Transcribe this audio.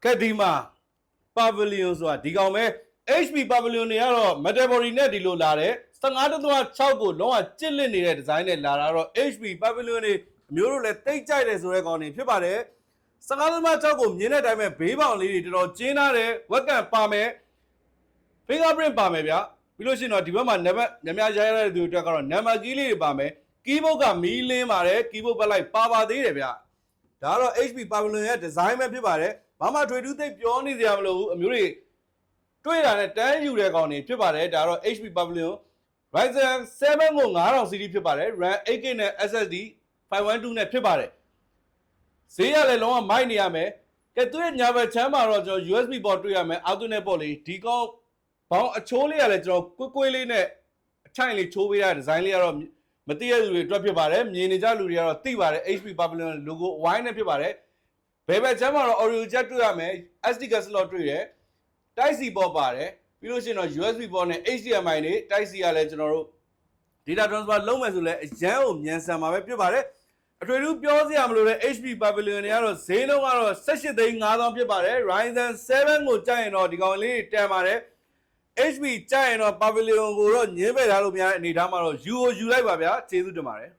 Kadima Pavilion ဆိုတာဒီကောင်ပဲ HP Pavilion တွေကတော့ Metabori နဲ့ဒီလိုလာတယ်15.6ကိုလုံးဝကျစ်လစ်နေတဲ့ဒီဇိုင်းနဲ့လာတာတော့ HP Pavilion တွေအမျိုးတို့လည်းတိတ်ကြိုက်တယ်ဆိုတဲ့ကောင်တွေဖြစ်ပါတယ်15.6ကိုမြင်တဲ့အတိုင်းပဲဘေးပေါင်လေးတွေတော်တော်ကျင်းထားတယ်ဝက်ကန်ပါမယ် fingerprint ပါမယ်ဗျာပြီးလို့ရှိရင်တော့ဒီဘက်မှာနံပါတ်ညများရရတဲ့သူတွေအတွက်ကတော့နံပါတ်ကီးလေးတွေပါမယ် keyboard ကမီးလင်းပါတယ် keyboard ဘက်လိုက်ပါသေးတယ်ဗျာဒါကတော့ HP Pavilion ရဲ့ဒီဇိုင်းပဲဖြစ်ပါတယ်ဘာမှထွေထူးသိပ်ပြောနေစရာမလိုဘူးအမျိုးတွေတွေ့တာနဲ့တန်းယူတဲ့ကောင်တွေဖြစ်ပါတယ်ဒါတော့ HP Pavilion Ryzen 7ကို9000 series ဖြစ်ပါတယ် RAM 8GB နဲ့ SSD 512နဲ့ဖြစ်ပါတယ်ဈေးရလည်းလုံးဝမိုက်နေရမယ်ကဲသူရဲ့ညာဘက်ချမ်းမှာတော့ကျွန်တော် USB port တွေ့ရမယ် Alternate port လေးဒီကောင်ဘောင်းအချိုးလေးရလည်းကျွန်တော်ကွေးလေးနဲ့အထိုင်လေးချိုးပေးရတဲ့ဒီဇိုင်းလေးကတော့မသိရတဲ့လူတွေအတွက်ဖြစ်ပါတယ်မြင်နေကြလူတွေကတော့သိပါတယ် HP Pavilion logo ဝိုင်းနဲ့ဖြစ်ပါတယ်ဘယ်ဘက်ချမ်းမှာတော့ audio jack တွေ့ရမယ် SD card slot တွေ့တယ် Type C port ပါတယ်ပြီးလို့ရှိရင်တော့ USB port နဲ့ HDMI တွေ Type C ကလည်းကျွန်တော်တို့ data transfer လုပ်မယ်ဆိုလဲအရန်ကိုမြန်ဆန်မှာပဲဖြစ်ပါတယ်အထွေထူးပြောစရာမလိုတဲ့ HP Pavilion တွေကတော့ဈေးနှုန်းကတော့18,500ဖြစ်ပါတယ် Ryzen 7ကိုကြိုက်ရင်တော့ဒီကောင်လေးတန်ပါတယ် HP ကြိုက်ရင်တော့ Pavilion ကိုတော့ညင်းပယ်ထားလို့မရတဲ့အနေအထားမှာတော့ယူလိုက်ပါဗျာကျေးဇူးတင်ပါတယ်